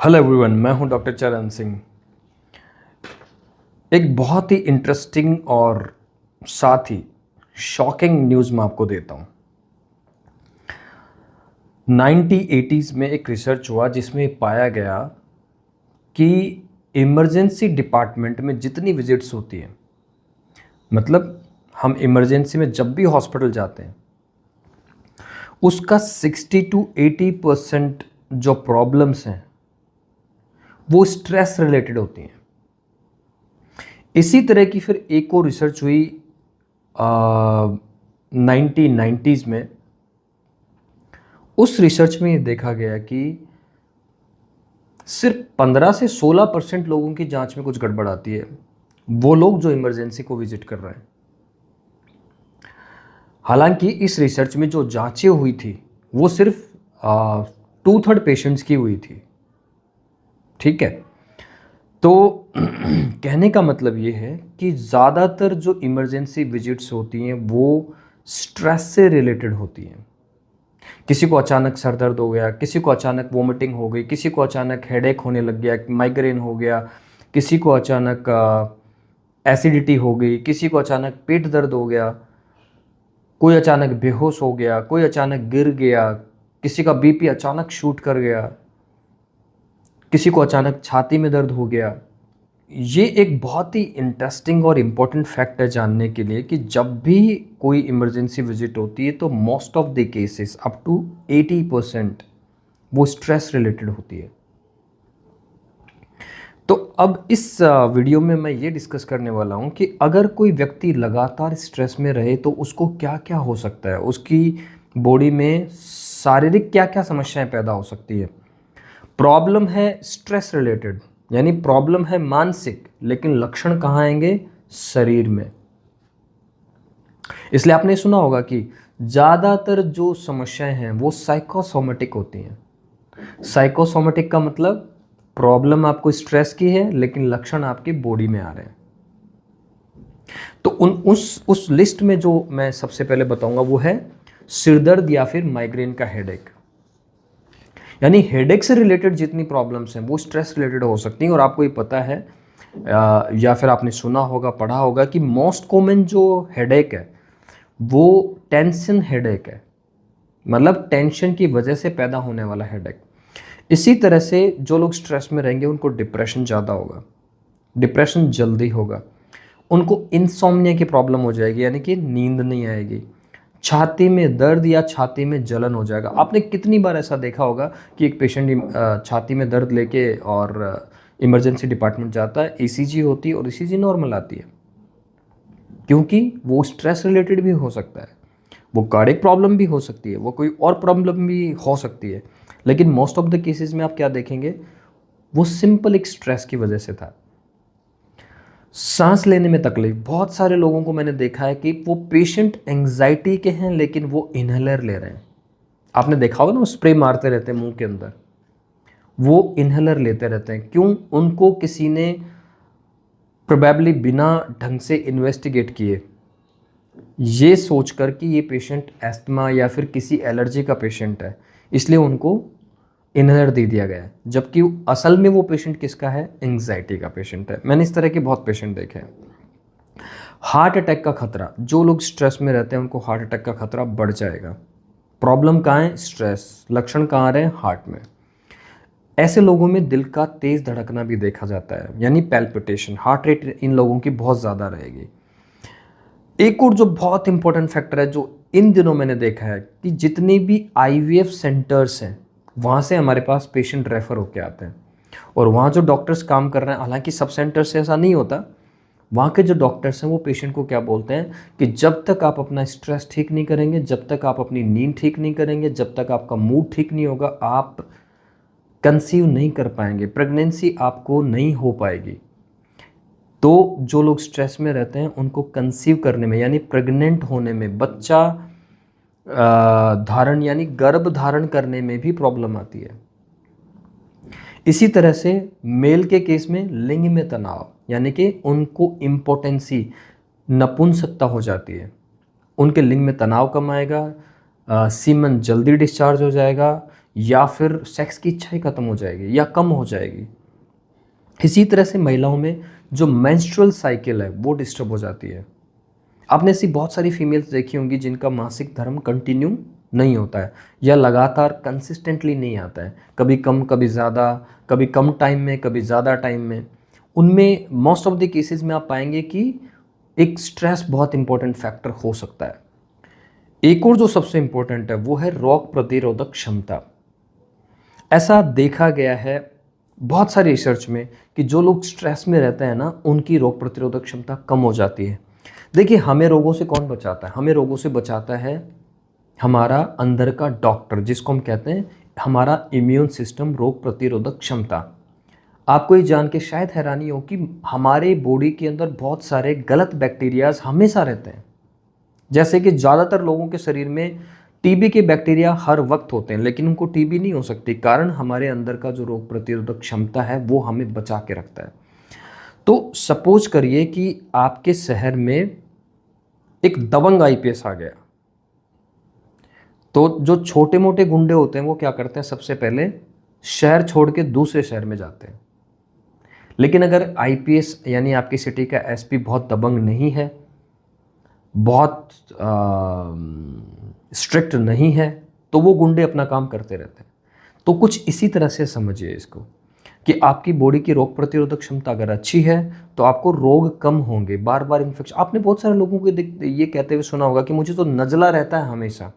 Hello everyone, मैं हूं doctor चरण सिंह। एक बहुत ही इंटरेस्टिंग और साथ ही शॉकिंग न्यूज़ मैं आपको देता हूं। 1980s में एक रिसर्च हुआ जिसमें पाया गया कि इमरजेंसी डिपार्टमेंट में जितनी विजिट्स होती हैं, मतलब हम इमरजेंसी में जब भी हॉस्पिटल जाते हैं, उसका 60 to 80% जो प्रॉब्लम्स हैं वो स्ट्रेस रिलेटेड होती हैं। इसी तरह की फिर एक और रिसर्च हुई 1990s में। उस रिसर्च में ये देखा गया कि सिर्फ 15 से 16% लोगों की जांच में कुछ गड़बड़ आती है, वो लोग जो इमरजेंसी को विजिट कर रहे हैं। हालांकि इस रिसर्च में जो जांचें हुई थी वो सिर्फ 2/3 पेशेंट्स की हुई थी। ठीक है, तो कहने का मतलब ये है कि ज़्यादातर जो इमरजेंसी विजिट्स होती हैं वो स्ट्रेस से रिलेटेड होती हैं। किसी को अचानक सर दर्द हो गया, किसी को अचानक वोमिटिंग हो गई, किसी को अचानक हेडेक होने लग गया, माइग्रेन हो गया, किसी को अचानक एसिडिटी हो गई, किसी को अचानक पेट दर्द हो गया, कोई अचानक बेहोश हो गया, कोई अचानक गिर गया, किसी का बीपी अचानक शूट कर गया, किसी को अचानक छाती में दर्द हो गया। ये एक बहुत ही इंटरेस्टिंग और इम्पोर्टेंट फैक्ट है जानने के लिए कि जब भी कोई इमरजेंसी विजिट होती है तो most of the cases up to 80% वो स्ट्रेस रिलेटेड होती है। तो अब इस वीडियो में मैं ये डिस्कस करने वाला हूँ कि अगर कोई व्यक्ति लगातार स्ट्रेस में रहे तो उसको क्या क्या हो सकता है, उसकी बॉडी में शारीरिक क्या क्या समस्याएं पैदा हो सकती है। प्रॉब्लम है स्ट्रेस रिलेटेड, यानी प्रॉब्लम है मानसिक, लेकिन लक्षण कहाँ आएंगे? शरीर में। इसलिए आपने सुना होगा कि ज़्यादातर जो समस्याएं हैं वो साइकोसोमेटिक होती हैं। साइकोसोमेटिक का मतलब प्रॉब्लम आपको स्ट्रेस की है लेकिन लक्षण आपकी बॉडी में आ रहे हैं। तो उस लिस्ट में जो मैं सबसे पहले बताऊंगा वो है सिरदर्द या फिर माइग्रेन का हेडेक। यानी हेडेक से रिलेटेड जितनी प्रॉब्लम्स हैं वो स्ट्रेस रिलेटेड हो सकती हैं। और आपको ये पता है या फिर आपने सुना होगा, पढ़ा होगा कि मोस्ट कॉमन जो हेडेक है वो टेंशन हेडेक है, मतलब टेंशन की वजह से पैदा होने वाला हेडेक। इसी तरह से जो लोग स्ट्रेस में रहेंगे उनको डिप्रेशन ज़्यादा होगा, डिप्रेशन जल्दी होगा, उनको इंसोम्निया की प्रॉब्लम हो जाएगी, यानी कि नींद नहीं आएगी, छाती में दर्द या छाती में जलन हो जाएगा। आपने कितनी बार ऐसा देखा होगा कि एक पेशेंट छाती में दर्द लेके और इमरजेंसी डिपार्टमेंट जाता है, ईसीजी होती है और ईसीजी नॉर्मल आती है, क्योंकि वो स्ट्रेस रिलेटेड भी हो सकता है, वो कार्डियक प्रॉब्लम भी हो सकती है, वो कोई और प्रॉब्लम भी हो सकती है। लेकिन मोस्ट ऑफ द केसेस में आप क्या देखेंगे, वो सिंपल एक स्ट्रेस की वजह से था। सांस लेने में तकलीफ, बहुत सारे लोगों को मैंने देखा है कि वो पेशेंट एंजाइटी के हैं लेकिन वो इनहेलर ले रहे हैं। आपने देखा होगा ना, वो स्प्रे मारते रहते हैं मुंह के अंदर, वो इनहेलर लेते रहते हैं। क्यों? उनको किसी ने प्रोबेबली बिना ढंग से इन्वेस्टिगेट किए ये सोचकर कि ये पेशेंट एस्थमा या फिर किसी एलर्जी का पेशेंट है, इसलिए उनको इनहेलर दे दिया गया है, जबकि असल में वो पेशेंट किसका है? एंजाइटी का पेशेंट है। मैंने इस तरह के बहुत पेशेंट देखे हैं। हार्ट अटैक का खतरा, जो लोग स्ट्रेस में रहते हैं उनको हार्ट अटैक का खतरा बढ़ जाएगा। प्रॉब्लम कहाँ है? स्ट्रेस। लक्षण कहाँ आ रहे हैं? हार्ट में। ऐसे लोगों में दिल का तेज धड़कना भी देखा जाता है, यानी पैल्पिटेशन, हार्ट रेट इन लोगों की बहुत ज़्यादा रहेगी। एक और जो बहुत इंपॉर्टेंट फैक्टर है जो इन दिनों मैंने देखा है कि जितनी भी आईवीएफ सेंटर्स हैं वहाँ से हमारे पास पेशेंट रेफ़र होके आते हैं, और वहाँ जो डॉक्टर्स काम कर रहे हैं, हालांकि सब सेंटर से ऐसा नहीं होता, वहाँ के जो डॉक्टर्स हैं वो पेशेंट को क्या बोलते हैं कि जब तक आप अपना स्ट्रेस ठीक नहीं करेंगे, जब तक आप अपनी नींद ठीक नहीं करेंगे, जब तक आपका मूड ठीक नहीं होगा, आप कंसीव नहीं कर पाएंगे, प्रेगनेंसी आपको नहीं हो पाएगी। तो जो लोग स्ट्रेस में रहते हैं उनको कंसीव करने में, यानी प्रेग्नेंट होने में, बच्चा धारण यानी गर्भ धारण करने में भी प्रॉब्लम आती है। इसी तरह से मेल के केस में लिंग में तनाव, यानी कि उनको इम्पोटेंसी, नपुंसकता हो जाती है, उनके लिंग में तनाव कम आएगा, सीमन जल्दी डिस्चार्ज हो जाएगा, या फिर सेक्स की इच्छा ही खत्म हो जाएगी या कम हो जाएगी। इसी तरह से महिलाओं में जो मेंस्ट्रुअल साइकिल है वो डिस्टर्ब हो जाती है। आपने ऐसी बहुत सारी फीमेल्स देखी होंगी जिनका मासिक धर्म कंटिन्यू नहीं होता है या लगातार कंसिस्टेंटली नहीं आता है, कभी कम कभी ज़्यादा, कभी कम टाइम में कभी ज़्यादा टाइम में। उनमें मोस्ट ऑफ द केसेस में आप पाएंगे कि एक स्ट्रेस बहुत इंपॉर्टेंट फैक्टर हो सकता है। एक और जो सबसे इंपॉर्टेंट है वो है रोग प्रतिरोधक क्षमता। ऐसा देखा गया है बहुत सारी रिसर्च में कि जो लोग स्ट्रेस में रहते हैं ना, उनकी रोग प्रतिरोधक क्षमता कम हो जाती है। देखिए, हमें रोगों से कौन बचाता है? हमें रोगों से बचाता है हमारा अंदर का डॉक्टर, जिसको हम कहते हैं हमारा इम्यून सिस्टम, रोग प्रतिरोधक क्षमता। आपको ये जान के शायद हैरानी हो कि हमारे बॉडी के अंदर बहुत सारे गलत बैक्टीरियाज हमेशा रहते हैं। जैसे कि ज़्यादातर लोगों के शरीर में टीबी के बैक्टीरिया हर वक्त होते हैं, लेकिन उनको टीबी नहीं हो सकती, कारण हमारे अंदर का जो रोग प्रतिरोधक क्षमता है वो हमें बचा के रखता है। तो सपोज करिए कि आपके शहर में एक दबंग आईपीएस आ गया, तो जो छोटे मोटे गुंडे होते हैं वो क्या करते हैं? सबसे पहले शहर छोड़ के दूसरे शहर में जाते हैं। लेकिन अगर आईपीएस यानी आपकी सिटी का एसपी बहुत दबंग नहीं है, बहुत स्ट्रिक्ट नहीं है, तो वो गुंडे अपना काम करते रहते हैं। तो कुछ इसी तरह से समझिए इसको कि आपकी बॉडी की रोग प्रतिरोधक क्षमता अगर अच्छी है तो आपको रोग कम होंगे, बार बार इन्फेक्शन। आपने बहुत सारे लोगों को ये कहते हुए सुना होगा कि मुझे तो नज़ला रहता है हमेशा,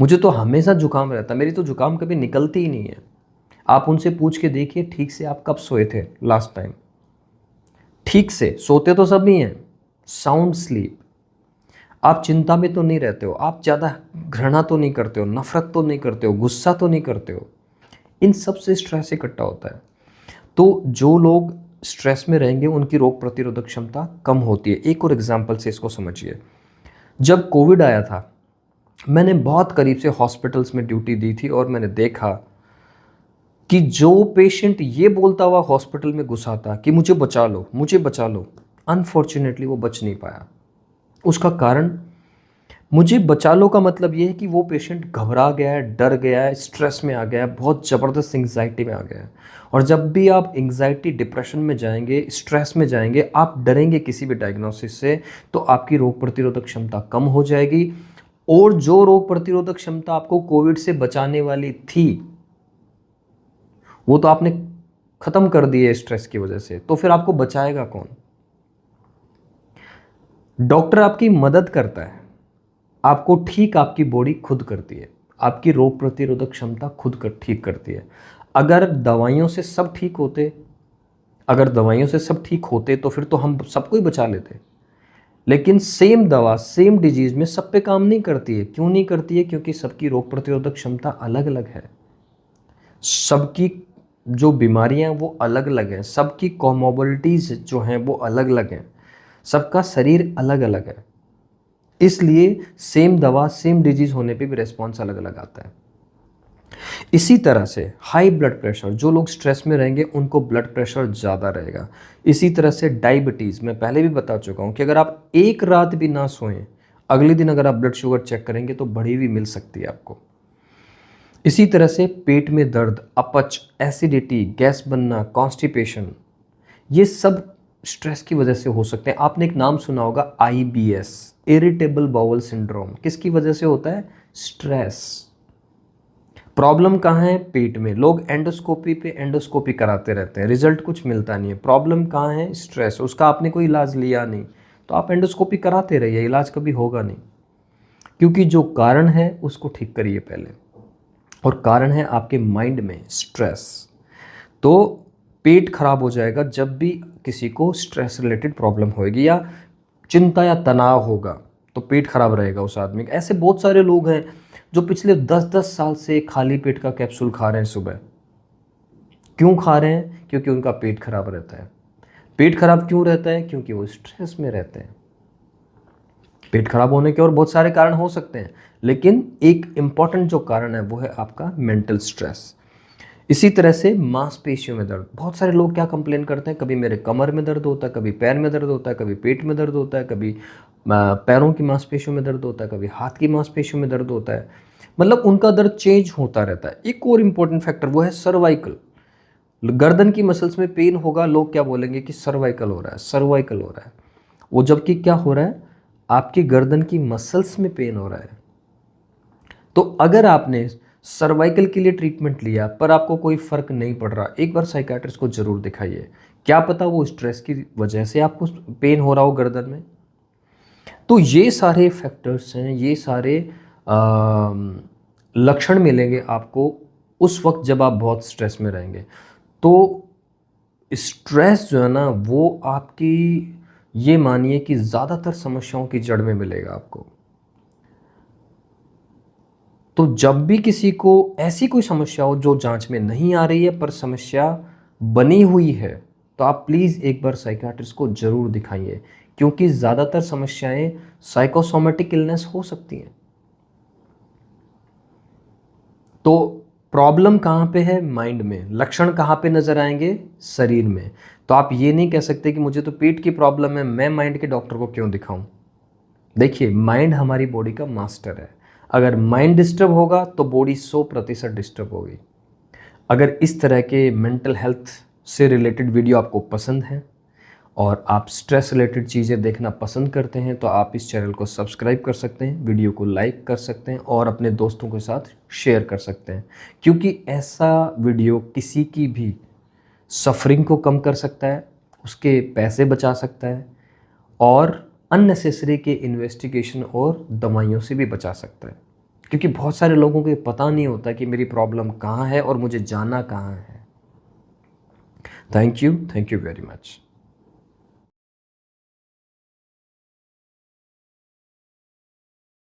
मुझे तो हमेशा जुकाम रहता है, मेरी तो जुकाम कभी निकलती ही नहीं है। आप उनसे पूछ के देखिए ठीक से आप कब सोए थे लास्ट टाइम? ठीक से सोते तो सब ही हैं, साउंड स्लीप। आप चिंता में तो नहीं रहते हो, आप ज़्यादा घृणा तो नहीं करते हो, नफरत तो नहीं करते हो, गुस्सा तो नहीं करते हो। इन सब से स्ट्रेस इकट्ठा होता है। तो जो लोग स्ट्रेस में रहेंगे उनकी रोग प्रतिरोधक क्षमता कम होती है। एक और एग्जांपल से इसको समझिए। जब कोविड आया था, मैंने बहुत करीब से हॉस्पिटल्स में ड्यूटी दी थी और मैंने देखा कि जो पेशेंट ये बोलता हुआ हॉस्पिटल में घुसा था कि मुझे बचा लो, मुझे बचा लो, अनफॉर्चुनेटली वो बच नहीं पाया। उसका कारण, मुझे बचा लो का मतलब ये है कि वो पेशेंट घबरा गया है, डर गया है, स्ट्रेस में आ गया है, बहुत ज़बरदस्त एंग्जाइटी में आ गया है। और जब भी आप एंग्जाइटी डिप्रेशन में जाएंगे, स्ट्रेस में जाएंगे, आप डरेंगे किसी भी डायग्नोसिस से, तो आपकी रोग प्रतिरोधक क्षमता कम हो जाएगी। और जो रोग प्रतिरोधक क्षमता आपको कोविड से बचाने वाली थी वो तो आपने खत्म कर दी है स्ट्रेस की वजह से, तो फिर आपको बचाएगा कौन? डॉक्टर आपकी मदद करता है, आपको ठीक आपकी बॉडी खुद करती है, आपकी रोग प्रतिरोधक क्षमता खुद कर ठीक करती है। अगर दवाइयों से सब ठीक होते, अगर दवाइयों से सब ठीक होते तो फिर तो हम सबको ही बचा लेते। लेकिन सेम दवा सेम डिजीज़ में सब पे काम नहीं करती है। क्यों नहीं करती है? क्योंकि सबकी रोग प्रतिरोधक क्षमता अलग अलग है, सबकी जो बीमारियां हैं वो अलग अलग हैं, सबकी कॉमोबिलिटीज़ जो हैं वो अलग अलग हैं, सबका शरीर अलग अलग है। इसलिए सेम दवा सेम डिजीज़ होने पे भी रेस्पॉन्स अलग अलग आता है। इसी तरह से हाई ब्लड प्रेशर, जो लोग स्ट्रेस में रहेंगे उनको ब्लड प्रेशर ज़्यादा रहेगा। इसी तरह से डायबिटीज़, मैं पहले भी बता चुका हूँ कि अगर आप एक रात भी ना सोएं, अगले दिन अगर आप ब्लड शुगर चेक करेंगे तो बढ़ी हुई मिल सकती है आपको। इसी तरह से पेट में दर्द, अपच, एसिडिटी, गैस बनना, कॉन्स्टिपेशन, ये सब स्ट्रेस की वजह से हो सकते हैं। आपने एक नाम सुना होगा IBS, इरिटेबल बाउल सिंड्रोम। किसकी वजह से होता है? स्ट्रेस। प्रॉब्लम कहाँ है? पेट में। लोग एंडोस्कोपी पे एंडोस्कोपी कराते रहते हैं, रिजल्ट कुछ मिलता नहीं है। प्रॉब्लम कहाँ है? स्ट्रेस। उसका आपने कोई इलाज लिया नहीं तो आप एंडोस्कोपी कराते रहिए, इलाज कभी होगा नहीं। क्योंकि जो कारण है उसको ठीक करिए पहले, और कारण है आपके माइंड में स्ट्रेस। तो पेट खराब हो जाएगा जब भी किसी को स्ट्रेस रिलेटेड प्रॉब्लम होगी या चिंता या तनाव होगा, तो पेट खराब रहेगा उस आदमी का। ऐसे बहुत सारे लोग हैं जो पिछले 10-10 साल से खाली पेट का कैप्सूल खा रहे हैं सुबह। क्यों खा रहे हैं? क्योंकि उनका पेट खराब रहता है। पेट खराब क्यों रहता है? क्योंकि वो स्ट्रेस में रहते हैं। पेट खराब होने के और बहुत सारे कारण हो सकते हैं, लेकिन एक इम्पॉर्टेंट जो कारण है वो है आपका मेंटल स्ट्रेस। इसी तरह से मांसपेशियों में दर्द। बहुत सारे लोग क्या कंप्लेन करते हैं, कभी मेरे कमर में दर्द होता है, कभी पैर में दर्द होता है, कभी पेट में दर्द होता है, कभी पैरों की मांसपेशियों में दर्द होता है, कभी हाथ की मांसपेशियों में दर्द होता है। मतलब उनका दर्द चेंज होता रहता है। एक और इम्पोर्टेंट फैक्टर वो है सर्वाइकल। गर्दन की मसल्स में पेन होगा, लोग क्या बोलेंगे कि सर्वाइकल हो रहा है, सर्वाइकल हो रहा है। वो जबकि क्या हो रहा है, आपकी गर्दन की मसल्स में पेन हो रहा है। तो अगर आपने सर्वाइकल के लिए ट्रीटमेंट लिया पर आपको कोई फर्क नहीं पड़ रहा, एक बार साइकाट्रिस्ट को जरूर दिखाइए। क्या पता वो स्ट्रेस की वजह से आपको पेन हो रहा हो गर्दन में। तो ये सारे फैक्टर्स हैं, ये सारे लक्षण मिलेंगे आपको उस वक्त जब आप बहुत स्ट्रेस में रहेंगे। तो स्ट्रेस जो है ना वो आपकी, ये मानिए कि ज़्यादातर समस्याओं की जड़ में मिलेगा आपको। तो जब भी किसी को ऐसी कोई समस्या हो जो जांच में नहीं आ रही है पर समस्या बनी हुई है, तो आप प्लीज़ एक बार साइकियाट्रिस्ट को ज़रूर दिखाइए, क्योंकि ज़्यादातर समस्याएं साइकोसोमेटिक इलनेस हो सकती हैं। तो प्रॉब्लम कहाँ पे है, माइंड में। लक्षण कहाँ पे नज़र आएंगे, शरीर में। तो आप ये नहीं कह सकते कि मुझे तो पेट की प्रॉब्लम है, मैं माइंड के डॉक्टर को क्यों दिखाऊं। देखिए, माइंड हमारी बॉडी का मास्टर है। अगर माइंड डिस्टर्ब होगा तो बॉडी 100% डिस्टर्ब होगी। अगर इस तरह के मेंटल हेल्थ से रिलेटेड वीडियो आपको पसंद है और आप स्ट्रेस रिलेटेड चीज़ें देखना पसंद करते हैं तो आप इस चैनल को सब्सक्राइब कर सकते हैं, वीडियो को लाइक कर सकते हैं और अपने दोस्तों के साथ शेयर कर सकते हैं, क्योंकि ऐसा वीडियो किसी की भी सफरिंग को कम कर सकता है, उसके पैसे बचा सकता है और अननेसेसरी के इन्वेस्टिगेशन और दवाइयों से भी बचा सकता है। क्योंकि बहुत सारे लोगों को पता नहीं होता कि मेरी प्रॉब्लम कहाँ है और मुझे जाना कहाँ है। Thank you very much.